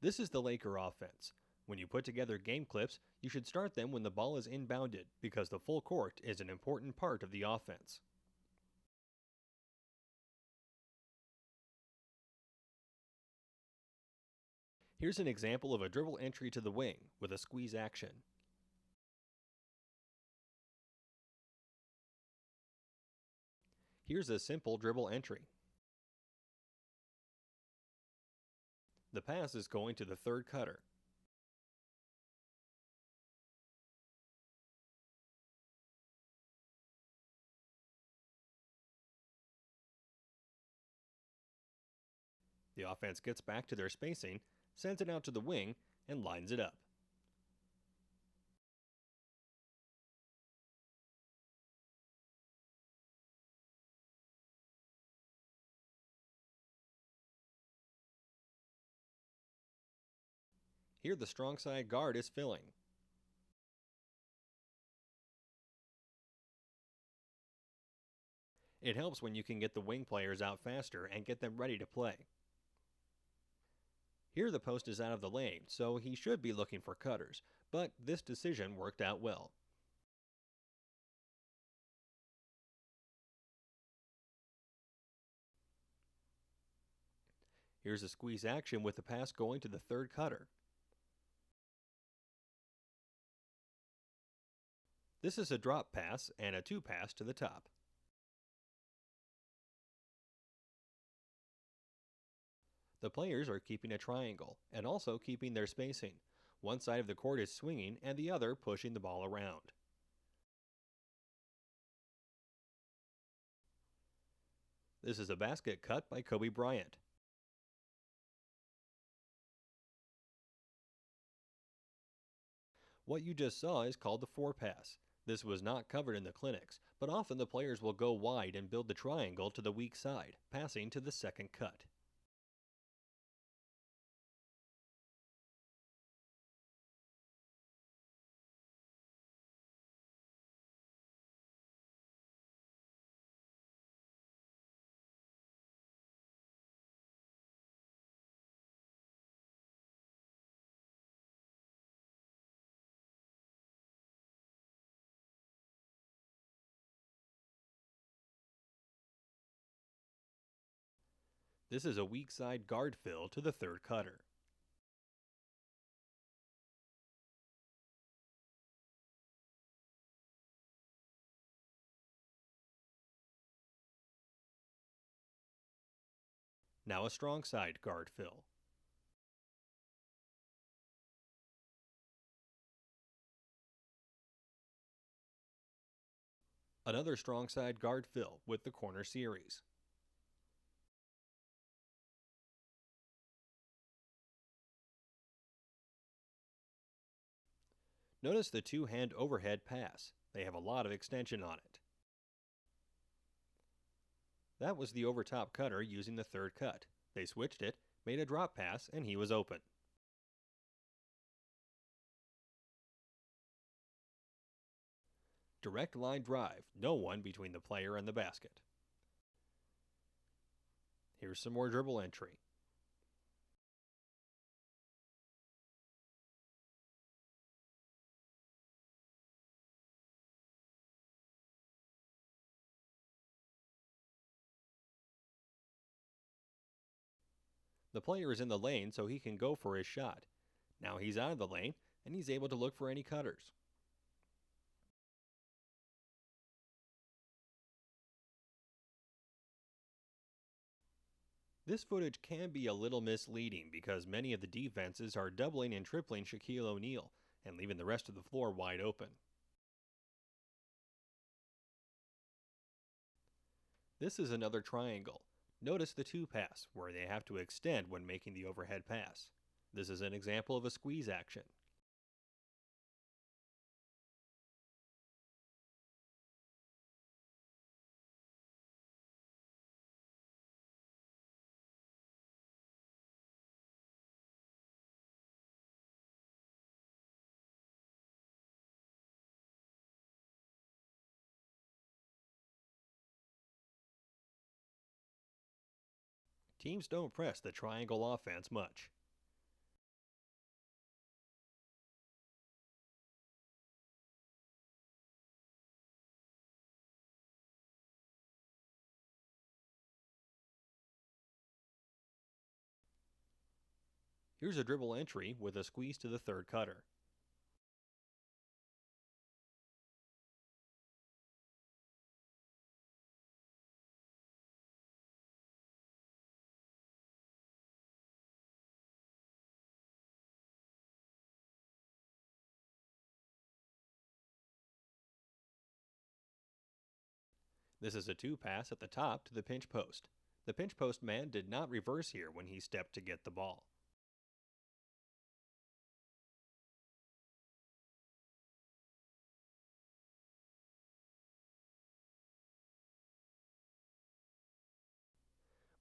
This is the Laker offense. When you put together game clips, you should start them when the ball is inbounded because the full court is an important part of the offense. Here's an example of a dribble entry to the wing with a squeeze action. Here's a simple dribble entry. The pass is going to the third cutter. The offense gets back to their spacing, sends it out to the wing, and lines it up. Here the strong side guard is filling. It helps when you can get the wing players out faster and get them ready to play. Here the post is out of the lane, so he should be looking for cutters, but this decision worked out well. Here's a squeeze action with the pass going to the third cutter. This is a drop pass and a two pass to the top. The players are keeping a triangle and also keeping their spacing. One side of the court is swinging and the other pushing the ball around. This is a basket cut by Kobe Bryant. What you just saw is called the four pass. This was not covered in the clinics, but often the players will go wide and build the triangle to the weak side, passing to the second cut. This is a weak side guard fill to the third cutter. Now a strong side guard fill. Another strong side guard fill with the corner series. Notice the two-hand overhead pass. They have a lot of extension on it. That was the overtop cutter using the third cut. They switched it, made a drop pass, and he was open. Direct line drive, no one between the player and the basket. Here's some more dribble entry. The player is in the lane so he can go for his shot. Now he's out of the lane and he's able to look for any cutters. This footage can be a little misleading because many of the defenses are doubling and tripling Shaquille O'Neal and leaving the rest of the floor wide open. This is another triangle. Notice the two pass, where they have to extend when making the overhead pass. This is an example of a squeeze action. Teams don't press the triangle offense much. Here's a dribble entry with a squeeze to the third cutter. This is a two pass at the top to the pinch post. The pinch post man did not reverse here when he stepped to get the ball.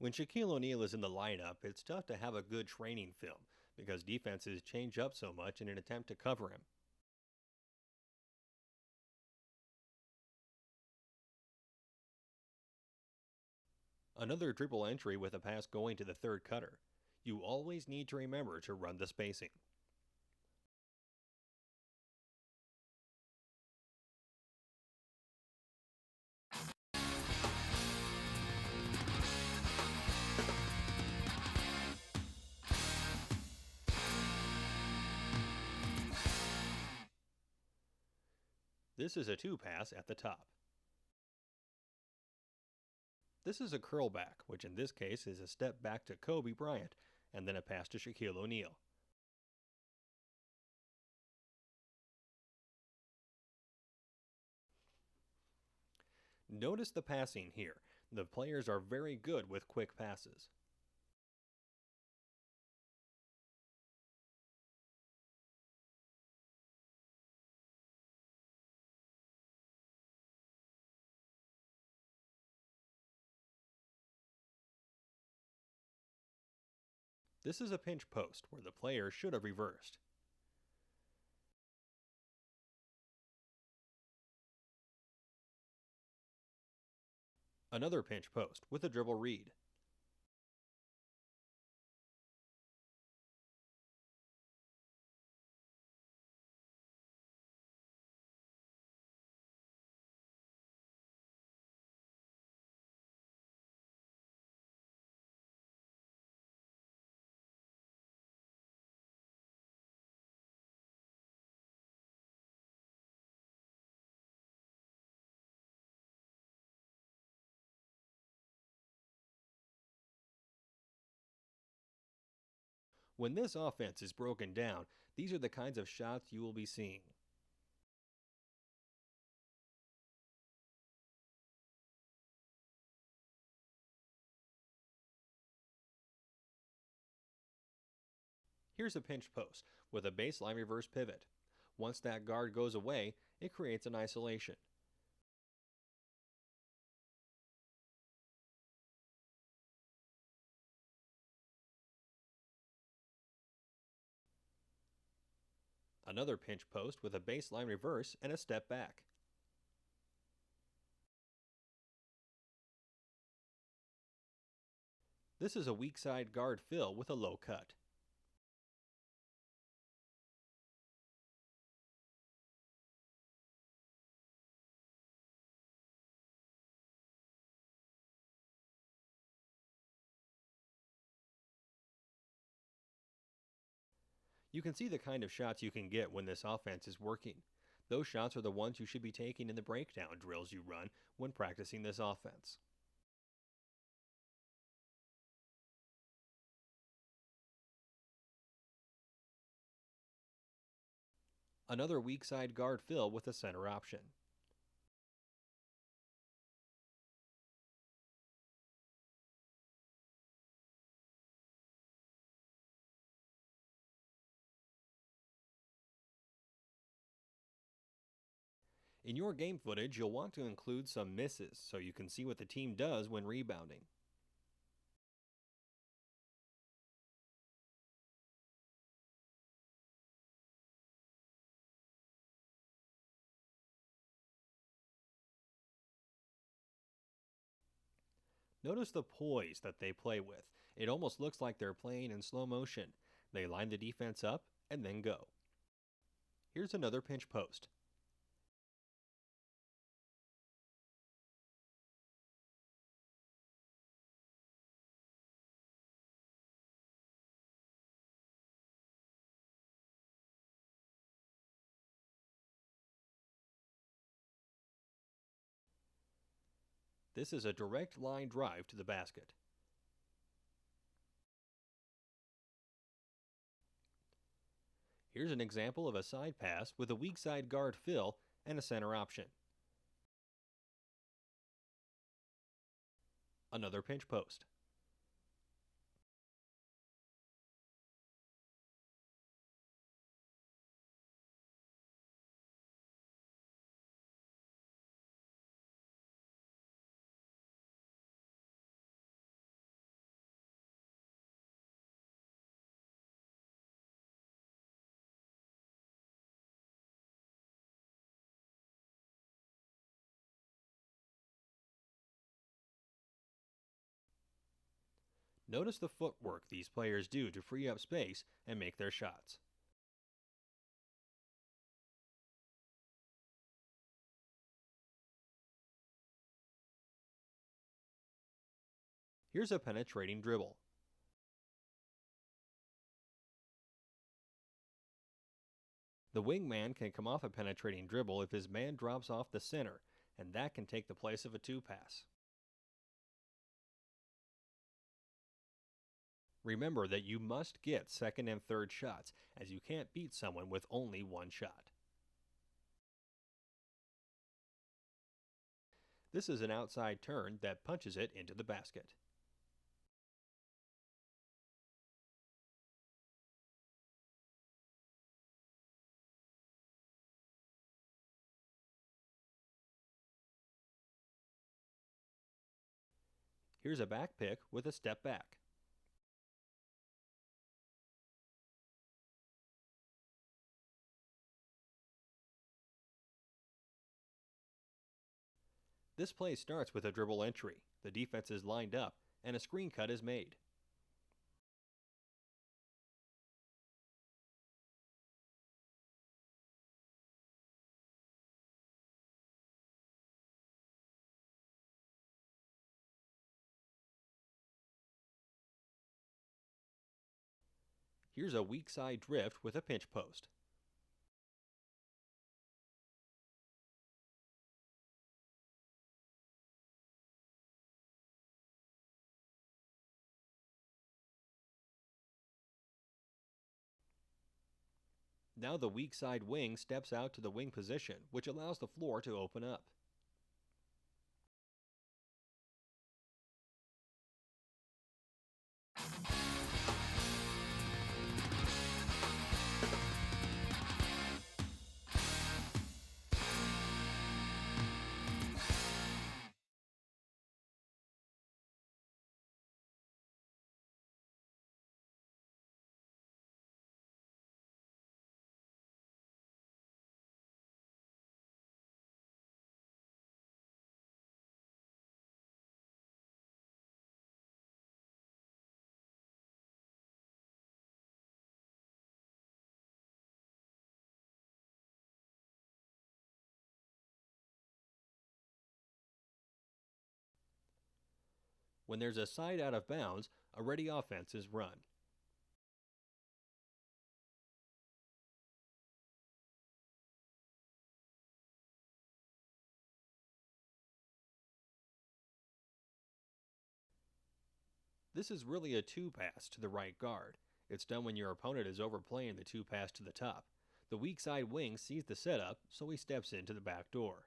When Shaquille O'Neal is in the lineup, it's tough to have a good training film because defenses change up so much in an attempt to cover him. Another dribble entry with a pass going to the third cutter. You always need to remember to run the spacing. This is a two pass at the top. This is a curl back, which in this case is a step back to Kobe Bryant, and then a pass to Shaquille O'Neal. Notice the passing here. The players are very good with quick passes. This is a pinch post where the player should have reversed. Another pinch post with a dribble read. When this offense is broken down, these are the kinds of shots you will be seeing. Here's a pinch post with a baseline reverse pivot. Once that guard goes away, it creates an isolation. Another pinch post with a baseline reverse and a step back. This is a weak side guard fill with a low cut. You can see the kind of shots you can get when this offense is working. Those shots are the ones you should be taking in the breakdown drills you run when practicing this offense. Another weak side guard fill with a center option. In your game footage, you'll want to include some misses so you can see what the team does when rebounding. Notice the poise that they play with. It almost looks like they're playing in slow motion. They line the defense up and then go. Here's another pinch post. This is a direct line drive to the basket. Here's an example of a side pass with a weak side guard fill and a center option. Another pinch post. Notice the footwork these players do to free up space and make their shots. Here's a penetrating dribble. The wingman can come off a penetrating dribble if his man drops off the center, and that can take the place of a two-pass. Remember that you must get second and third shots, as you can't beat someone with only one shot. This is an outside turn that punches it into the basket. Here's a back pick with a step back. This play starts with a dribble entry. The defense is lined up, and a screen cut is made. Here's a weak side drift with a pinch post. Now the weak side wing steps out to the wing position, which allows the floor to open up. When there's a side out of bounds, a ready offense is run. This is really a two-pass to the right guard. It's done when your opponent is overplaying the two-pass to the top. The weak side wing sees the setup, so he steps into the back door.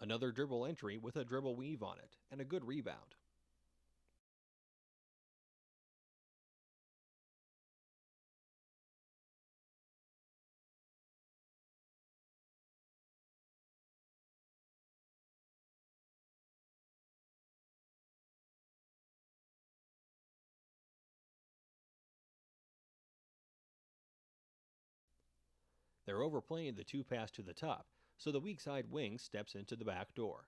Another dribble entry with a dribble weave on it, and a good rebound. They're overplaying the two-pass to the top, so the weak side wing steps into the back door.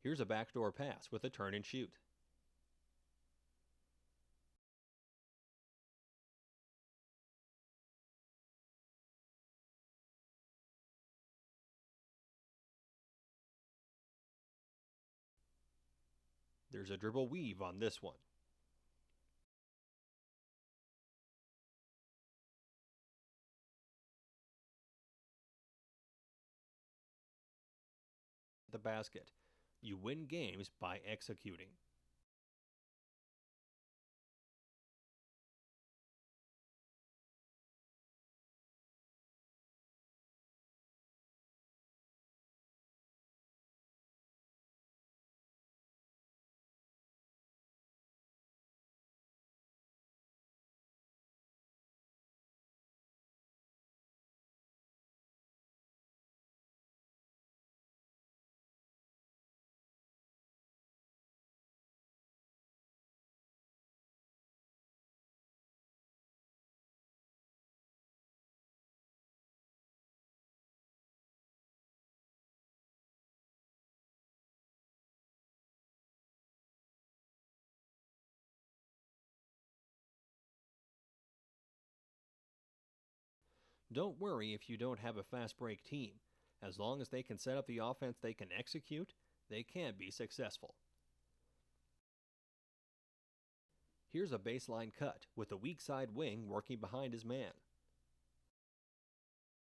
Here's a backdoor pass with a turn and shoot. Here's a dribble weave on this one. The basket. You win games by executing. Don't worry if you don't have a fast break team. As long as they can set up the offense they can execute, they can be successful. Here's a baseline cut with the weak side wing working behind his man.